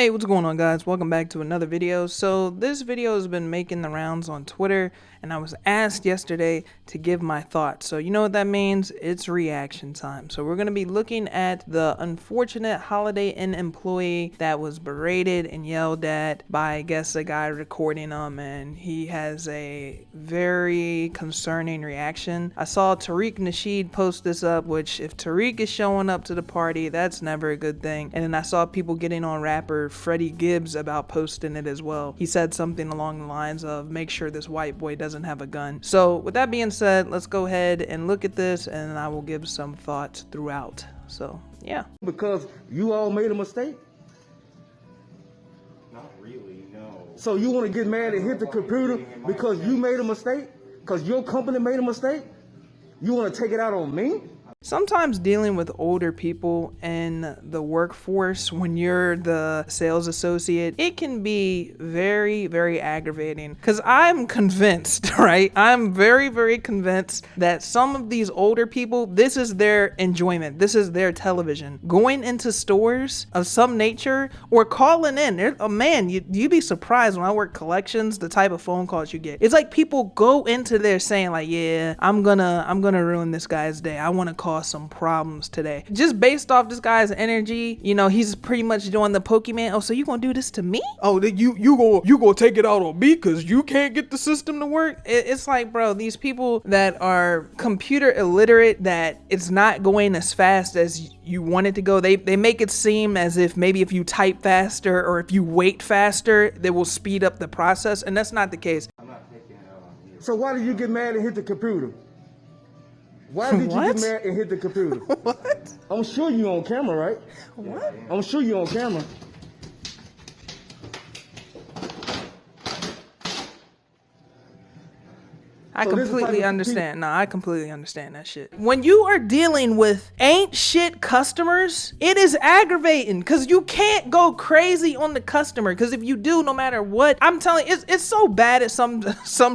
Hey, what's going on, guys? Welcome back to another video. So this video has been making the rounds on Twitter, and I was asked yesterday to give my thoughts. So you know what that means? It's reaction time. So we're going to be looking at the unfortunate Holiday Inn employee that was berated and yelled at by, I guess, a guy recording him, and he has a very concerning reaction. I saw Tariq Nasheed post this up, which if Tariq is showing up to the party, that's never a good thing. And then I saw people getting on rapper Freddie Gibbs about posting it as well. He said something along the lines of, make sure this white boy doesn't have a gun. So with that being said, let's go ahead and look at this, and I will give some thoughts throughout. So yeah. Because you all made a mistake? Not really, no. So you want to get mad and hit the computer because you made a mistake? Because your company made a mistake? You want to take it out on me? Sometimes dealing with older people in the workforce when you're the sales associate, it can be very, very aggravating. Because I'm convinced, right? I'm very, very convinced that some of these older people, this is their enjoyment. This is their television. Going into stores of some nature or calling in. Oh man, you'd be surprised when I work collections, the type of phone calls you get. It's like people go into there saying like, yeah, I'm gonna ruin this guy's day. I want to call some problems today. Just based off this guy's energy, you know, he's pretty much doing the Pokemon. Oh, so you gonna do this to me? Oh, you gonna take it out on me because you can't get the system to work? It's like, bro, these people that are computer illiterate, that it's not going as fast as you want it to go. They make it seem as if maybe if you type faster or if you wait faster, they will speed up the process, and that's not the case. I'm not taking it out on you. So why did you get mad and hit the computer? Why did you get mad and hit the computer? What? I'm sure you on camera, right? What? I'm sure you on camera. I So this is completely like- understand. No, I completely understand that shit. When you are dealing with ain't shit customers, it is aggravating because you can't go crazy on the customer. Because if you do, no matter what, I'm telling you, it's so bad at some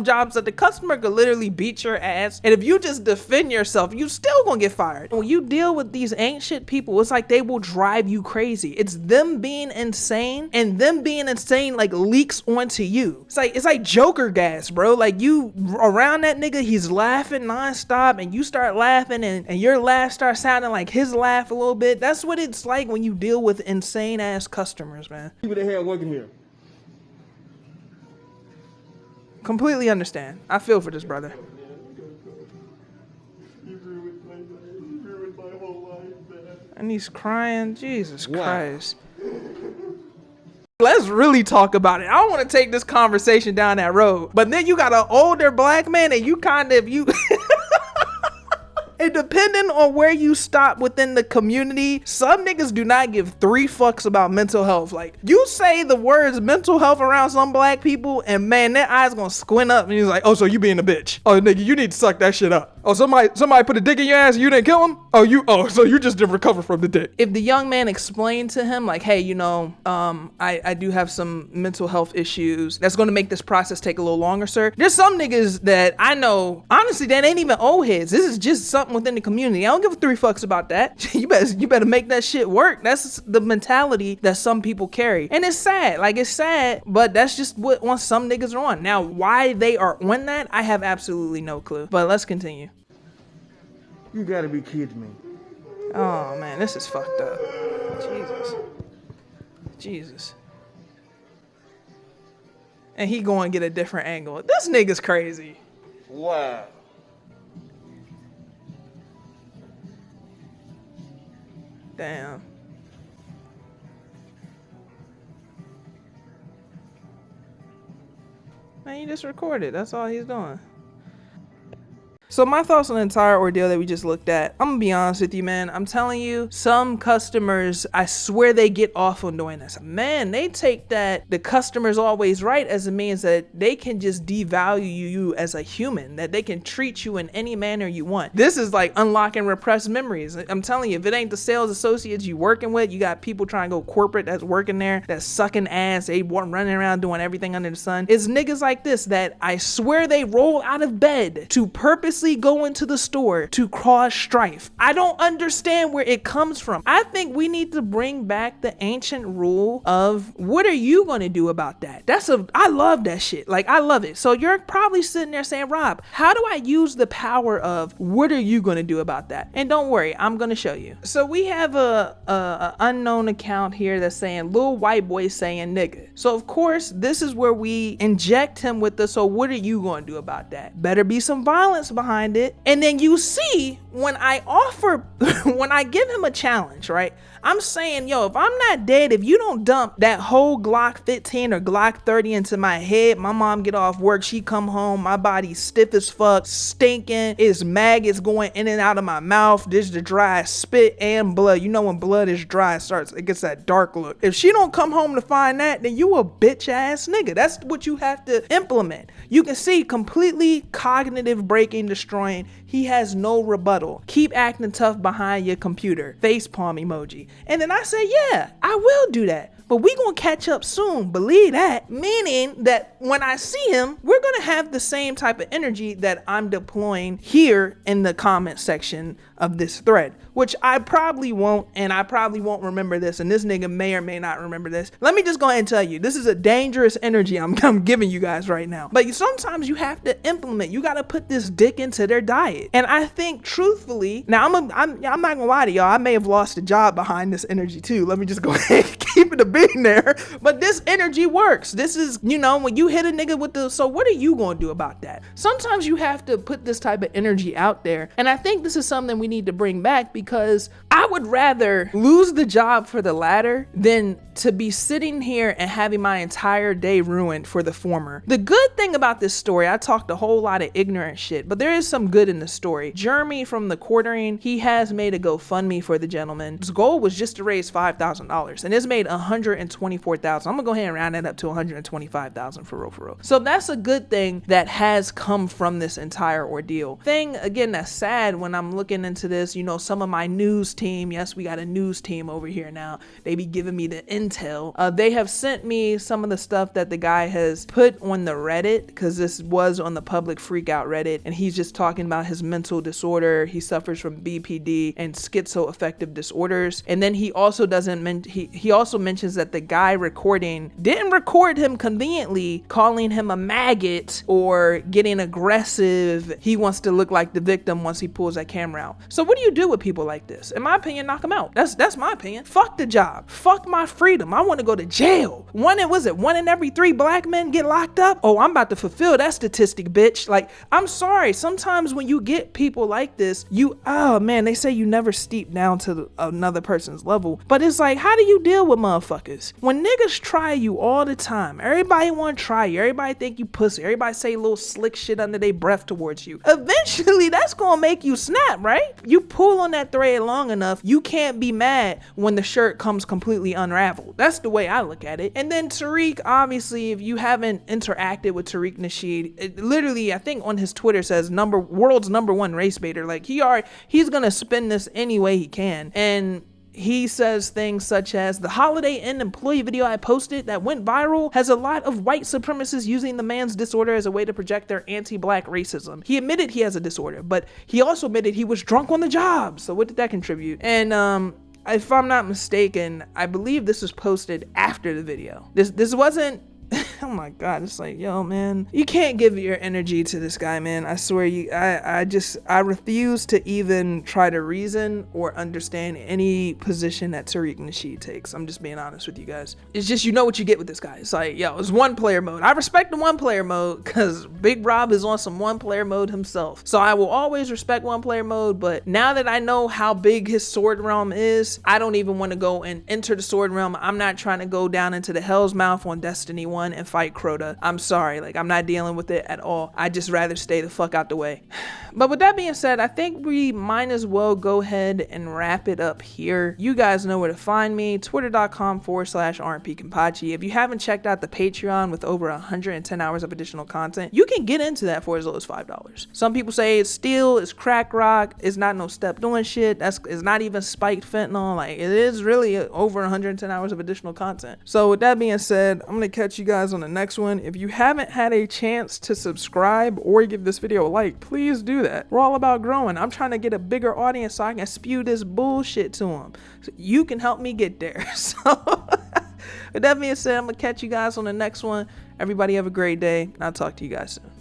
jobs that the customer could literally beat your ass. And if you just defend yourself, you still gonna get fired. When you deal with these ain't shit people, it's like they will drive you crazy. It's them being insane, and them being insane like leaks onto you. It's like Joker gas, bro. Like you around that nigga, he's laughing nonstop, and you start laughing, and your laugh starts sounding like his laugh a little bit. That's what it's like when you deal with insane ass customers, man. People that had working here. Completely understand. I feel for this brother. You ruined my whole life, man. And he's crying. Jesus Wow. Christ. Let's really talk about it. I don't want to take this conversation down that road. But then you got an older black man, and you kind of, and depending on where you stop within the community, some niggas do not give 3 fucks about mental health. Like, you say the words mental health around some black people, and man, their eyes gonna squint up, and he's like, oh, so you being a bitch. Oh, nigga, you need to suck that shit up. Oh, somebody put a dick in your ass and you didn't kill him? Oh, so you just didn't recover from the dick. If the young man explained to him, like, hey, you know, I do have some mental health issues that's gonna make this process take a little longer, sir. There's some niggas that I know, honestly, that ain't even old heads. This is just something within the community. I don't give a 3 fucks about that. You better make that shit work. That's the mentality that some people carry. And it's sad. Like, it's sad, but that's just what some niggas are on. Now, why they are on that, I have absolutely no clue. But let's continue. You gotta be kidding me. Oh man, this is fucked up. Jesus. And he going to get a different angle. This nigga's crazy. Wow. Damn. Man, you just recorded. That's all he's doing. So my thoughts on the entire ordeal that we just looked at, I'm gonna be honest with you, man. I'm telling you, some customers, I swear they get off on doing this. Man, they take that the customer's always right as it means that they can just devalue you as a human, that they can treat you in any manner you want. This is like unlocking repressed memories. I'm telling you, if it ain't the sales associates you working with, you got people trying to go corporate that's working there, that's sucking ass, they running around doing everything under the sun. It's niggas like this that I swear they roll out of bed to purposely purposely go into the store to cause strife. I don't understand where it comes from. I think we need to bring back the ancient rule of what are you going to do about that? I love that shit. Like, I love it. So you're probably sitting there saying, Rob, how do I use the power of what are you going to do about that? And don't worry, I'm going to show you. So we have a unknown account here that's saying little white boy saying nigga. So of course, this is where we inject him with the, so what are you going to do about that? Better be some violence behind it. And then you see when I when I give him a challenge, right? I'm saying, yo, if I'm not dead, if you don't dump that whole Glock 15 or Glock 30 into my head, my mom get off work, she come home, my body stiff as fuck, stinking, it's maggots going in and out of my mouth, there's the dry spit and blood. You know when blood is dry, it gets that dark look. If she don't come home to find that, then you a bitch ass nigga. That's what you have to implement. You can see completely cognitive breaking, destroying. He has no rebuttal. Keep acting tough behind your computer. Facepalm emoji. And then I said, yeah, I will do that. But we gonna catch up soon, believe that. Meaning that when I see him, we're gonna have the same type of energy that I'm deploying here in the comment section of this thread, which I probably won't, and I probably won't remember this, and this nigga may or may not remember this. Let me just go ahead and tell you, this is a dangerous energy I'm giving you guys right now. But sometimes you have to implement, you gotta put this dick into their diet. And I think truthfully, now I'm not gonna lie to y'all, I may have lost a job behind this energy too. Let me just go ahead and keep it a being there. But this energy works. This is, you know, when you hit a nigga with the, so what are you gonna do about that? Sometimes you have to put this type of energy out there. And I think this is something we need to bring back, because I would rather lose the job for the latter than to be sitting here and having my entire day ruined for the former. The good thing about this story, I talked a whole lot of ignorant shit, but there is some good in the story. Jeremy from the Quartering, he has made a GoFundMe for the gentleman. His goal was just to raise $5,000 and it's made $124,000. I'm gonna go ahead and round that up to $125,000 for real. So that's a good thing that has come from this entire ordeal. Thing, again, that's sad when I'm looking into this, you know, some of my news team, yes, we got a news team over here now, they be giving me the intel. They have sent me some of the stuff that the guy has put on the Reddit, because this was on the public Freakout Reddit, and he's just talking about his mental disorder. He suffers from BPD and schizoaffective disorders. And then he also he also mentions that the guy recording didn't record him conveniently calling him a maggot or getting aggressive. He wants to look like the victim once he pulls that camera out. So what do you do with people like this? In my opinion, knock them out. That's my opinion. Fuck the job. Fuck my freedom. I want to go to jail. One in every 3 black men get locked up? Oh, I'm about to fulfill that statistic, bitch. Like, I'm sorry. Sometimes when you get people like this, oh man, they say you never steep down to another person's level. But it's like, how do you deal with motherfuckers? When niggas try you all the time, everybody want to try you. Everybody think you pussy. Everybody say little slick shit under their breath towards you. Eventually, that's gonna make you snap, right? You pull on that thread long enough, you can't be mad when the shirt comes completely unraveled. That's the way I look at it. And then Tariq, obviously, if you haven't interacted with Tariq Nasheed, it literally, I think on his Twitter says world's #1 race baiter. Like, he's gonna spin this any way he can. And he says things such as, the Holiday Inn employee video I posted that went viral has a lot of white supremacists using the man's disorder as a way to project their anti-black racism. He admitted he has a disorder, but he also admitted he was drunk on the job. So what did that contribute? And if I'm not mistaken, I believe this was posted after the video. This wasn't, oh my God, it's like, yo, man, you can't give your energy to this guy, man. I swear I refuse to even try to reason or understand any position that Tariq Nasheed takes. I'm just being honest with you guys. It's just, you know what you get with this guy. It's like, yo, it's 1-player mode. I respect the 1-player mode because Big Rob is on some 1-player mode himself. So I will always respect 1-player mode, but now that I know how big his sword realm is, I don't even want to go and enter the sword realm. I'm not trying to go down into the Hell's Mouth on Destiny 1 and fight Crota. I'm sorry, like, I'm not dealing with it at all. I just rather stay the fuck out the way. But with that being said, I think we might as well go ahead and wrap it up here. You guys know where to find me, twitter.com/RMPKenpachi. If you haven't checked out the Patreon with over 110 hours of additional content, you can get into that for as low as $5. Some people say it's steel, it's crack rock, it's not no step doing shit, it's not even spiked fentanyl. Like, it is really over 110 hours of additional content. So with that being said, I'm gonna catch you guys on on the next one. If you haven't had a chance to subscribe or give this video a like, please do that. We're all about growing. I'm trying to get a bigger audience so I can spew this bullshit to them. So you can help me get there. So with that being said, I'm going to catch you guys on the next one. Everybody have a great day, and I'll talk to you guys soon.